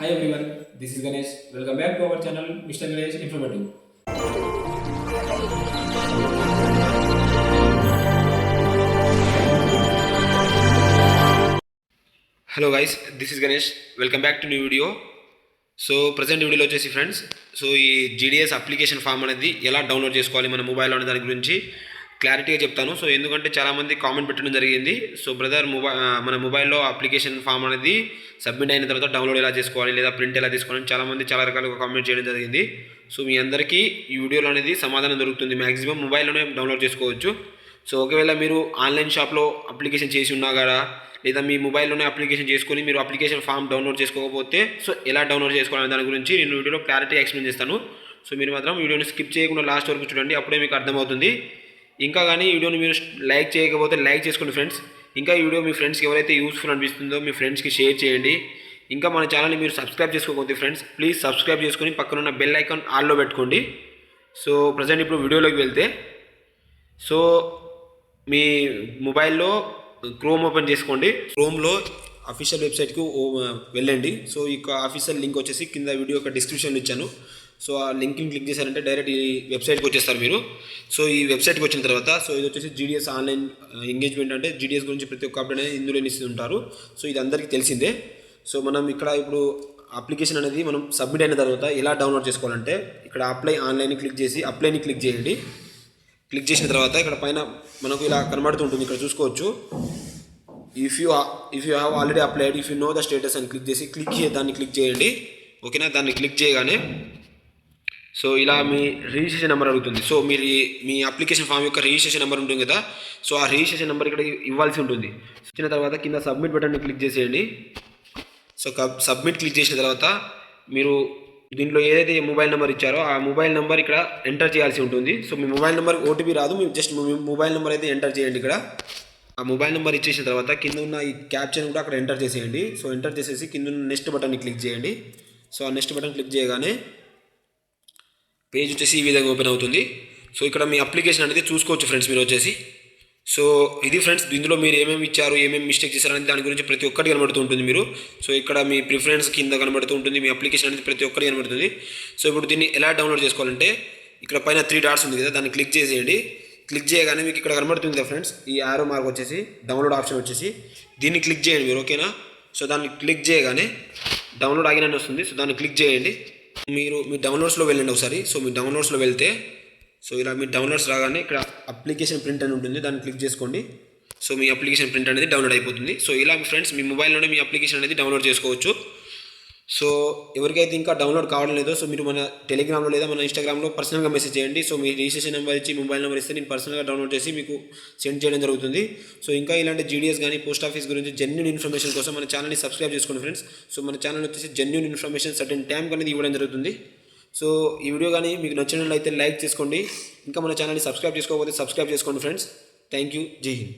Hi everyone, this is Ganesh. Welcome back to our channel Mr. Ganesh Informative. Hello guys, this is Ganesh. Welcome back to new video. So present వీడియోలో వచ్చేసి friends, so ఈ GDS application form అనేది ఎలా download చేసుకోవాలి మన మొబైల్లో అనే దాని గురించి క్లారిటీగా చెప్తాను. సో ఎందుకంటే చాలామంది కామెంట్ పెట్టడం జరిగింది. సో బ్రదర్, మన మొబైల్లో అప్లికేషన్ ఫామ్ అనేది సబ్మిట్ అయిన తర్వాత డౌన్లోడ్ ఎలా చేసుకోవాలి లేదా ప్రింట్ ఎలా తీసుకోవాలని చాలామంది చాలా రకాలుగా కామెంట్ చేయడం జరిగింది. సో మీ అందరికీ ఈ వీడియోలో అనేది సమాధానం దొరుకుతుంది. మ్యాక్సిమం మొబైల్లోనే డౌన్లోడ్ చేసుకోవచ్చు. సో ఒకవేళ మీరు ఆన్లైన్ షాప్లో అప్లికేషన్ చేసి ఉన్నా కదా, లేదా మీ మొబైల్లోనే అప్లికేషన్ చేసుకొని మీరు అప్లికేషన్ ఫామ్ డౌన్లోడ్ చేసుకోకపోతే సో ఎలా డౌన్లోడ్ చేసుకోవాలనే దాని గురించి నేను వీడియోలో క్లారిటీగా ఎక్స్ప్లెయిన్ చేస్తాను. సో మీరు మాత్రం వీడియోని స్కిప్ చేయకుండా లాస్ట్ వరకు చూడండి, అప్పుడే మీకు అర్థమవుతుంది. ఇంకా కానీ ఈ వీడియోని మీరు లైక్ చేయకపోతే లైక్ చేసుకోండి ఫ్రెండ్స్. ఇంకా ఈ వీడియో మీ ఫ్రెండ్స్కి ఎవరైతే యూస్ఫుల్ అనిపిస్తుందో మీ ఫ్రెండ్స్కి షేర్ చేయండి. ఇంకా మన ఛానల్ని మీరు సబ్స్క్రైబ్ చేసుకోకపోతే ఫ్రెండ్స్ ప్లీజ్ సబ్స్క్రైబ్ చేసుకొని పక్కన ఉన్న బెల్ ఐకాన్ ఆల్లో పెట్టుకోండి. సో ప్రజెంట్ ఇప్పుడు వీడియోలోకి వెళ్తే, సో మీ మొబైల్లో క్రోమ్ ఓపెన్ చేసుకోండి. క్రోమ్లో అఫీషియల్ వెబ్సైట్కి వెళ్ళండి. సో ఈ అఫీషియల్ లింక్ వచ్చేసి కింద వీడియో యొక్క డిస్క్రిప్షన్లో ఇచ్చాను. సో ఆ లింక్ని క్లిక్ చేశారంటే డైరెక్ట్ ఈ వెబ్సైట్కి వచ్చేస్తారు మీరు. సో ఈ వెబ్సైట్కి వచ్చిన తర్వాత సో ఇది వచ్చేసి జీడిఎస్ ఆన్లైన్ ఎంగేజ్మెంట్, అంటే జీడిఎస్ గురించి ప్రతి ఒక్క అప్డేట్ అనేది ఇందులో ఇస్తుంటారు. సో ఇది అందరికీ తెలిసిందే. సో మనం ఇక్కడ ఇప్పుడు అప్లికేషన్ అనేది మనం సబ్మిట్ అయిన తర్వాత ఎలా డౌన్లోడ్ చేసుకోవాలంటే, ఇక్కడ అప్లై ఆన్లైన్ క్లిక్ చేసి అప్లైని క్లిక్ చేయండి. క్లిక్ చేసిన తర్వాత ఇక్కడ పైన మనకు ఇలా కనబడుతుంటుంది, ఇక్కడ చూసుకోవచ్చు. If you have already applied, if you know the status అని క్లిక్ చేసి దాన్ని క్లిక్ చేయండి. ఓకేనా, దాన్ని క్లిక్ చేయగానే సో ఇలా మీ రిజిస్ట్రేషన్ నెంబర్ అడుగుతుంది. సో మీరు మీ అప్లికేషన్ ఫామ్ యొక్క రిజిస్ట్రేషన్ నెంబర్ ఉంటుంది కదా, సో ఆ రిజిస్ట్రేషన్ నెంబర్ ఇక్కడ ఇవ్వాల్సి ఉంటుంది. ఇచ్చిన తర్వాత కింద సబ్మిట్ బటన్ని క్లిక్ చేసేయండి. సో సబ్మిట్ క్లిక్ చేసిన తర్వాత మీరు దీంట్లో ఏదైతే మొబైల్ నెంబర్ ఇచ్చారో ఆ మొబైల్ నెంబర్ ఇక్కడ ఎంటర్ చేయాల్సి ఉంటుంది. సో మీ మొబైల్ నెంబర్ ఓటీపీ రాదు, మీరు జస్ట్ మీ మొబైల్ నెంబర్ అయితే ఎంటర్ చేయండి. ఇక్కడ ఆ మొబైల్ నెంబర్ ఇచ్చేసిన తర్వాత కింద ఉన్న ఈ క్యాప్చర్ని కూడా అక్కడ ఎంటర్ చేసేయండి. సో ఎంటర్ చేసేసి కింద ఉన్న నెక్స్ట్ బటన్ని క్లిక్ చేయండి. సో ఆ నెక్స్ట్ బటన్ క్లిక్ చేయగానే పేజ్ వచ్చేసి ఈ విధంగా ఓపెన్ అవుతుంది. సో ఇక్కడ మీ అప్లికేషన్ అనేది చూసుకోవచ్చు ఫ్రెండ్స్ మీరు వచ్చేసి. సో ఇది ఫ్రెండ్స్, ఇందులో మీరు ఏమేమి ఇచ్చారు, ఏమేమి మిస్టేక్ చేశారని దాని గురించి ప్రతి ఒక్కటి కనబడుతూ ఉంటుంది. మీరు సో ఇక్కడ మీ ప్రిఫరెన్స్ కింద కనబడుతూ ఉంటుంది, మీ అప్లికేషన్ అనేది ప్రతి ఒక్కటి కనబడుతుంది. సో ఇప్పుడు దీన్ని ఎలా డౌన్లోడ్ చేసుకోవాలంటే, ఇక్కడ పైన 3 డాట్స్ ఉంది కదా, దాన్ని క్లిక్ చేసేయండి. క్లిక్ చేయగానే మీకు ఇక్కడ కనబడుతుంది కదా ఫ్రెండ్స్, ఈ యారో మార్క్ వచ్చేసి డౌన్లోడ్ ఆప్షన్ వచ్చేసి దీన్ని క్లిక్ చేయండి మీరు. ఓకేనా, సో దాన్ని క్లిక్ చేయగానే డౌన్లోడ్ ఆగినని వస్తుంది. సో దాన్ని క్లిక్ చేయండి. మీరు మీ డౌన్లోడ్స్లో వెళ్ళండి ఒకసారి. సో మీ డౌన్లోడ్స్లో వెళ్తే సో ఇలా మీ డౌన్లోడ్స్ రాగానే ఇక్కడ అప్లికేషన్ ప్రింట్ అని ఉంటుంది, దాన్ని క్లిక్ చేసుకోండి. సో మీ అప్లికేషన్ ప్రింట్ అనేది డౌన్లోడ్ అయిపోతుంది. సో ఇలా మీ ఫ్రెండ్స్ మీ మొబైల్లోనే మీ అప్లికేషన్ అనేది డౌన్లోడ్ చేసుకోవచ్చు. సో ఎవరికైతే ఇంకా డౌన్లోడ్ కావడం లేదో సో మీరు మన టెలిగ్రామ్లో లేదా మన ఇన్స్టాగ్రామ్లో పర్సనల్గా మెసేజ్ చేయండి. సో మీ రిజిస్ట్రేషన్ నెంబర్ ఇచ్చి మొబైల్ నెంబర్ ఇస్తే నేను పర్సనల్గా డౌన్లోడ్ చేసి మీకు సెండ్ చేయడం జరుగుతుంది. సో ఇంకా ఇలాంటి జీడిఎస్ కానీ పోస్ట్ ఆఫీస్ గురించి జెన్యూన్ ఇన్ఫర్మేషన్ కోసం మన ఛానల్ని సబ్స్క్రైబ్ చేసుకోండి ఫ్రెండ్స్. సో మన ఛానల్ వచ్చేసి జెన్యూన్ ఇన్ఫర్మేషన్ సర్టెన్ టైం అనేది ఇవ్వడం జరుగుతుంది. సో ఈ వీడియో కానీ మీకు నచ్చినట్లయితే లైక్ చేసుకోండి. ఇంకా మన ఛానల్ని సబ్స్క్రైబ్ చేసుకోకపోతే సబ్స్క్రైబ్ చేసుకోండి ఫ్రెండ్స్. Thank you. జై హింద్.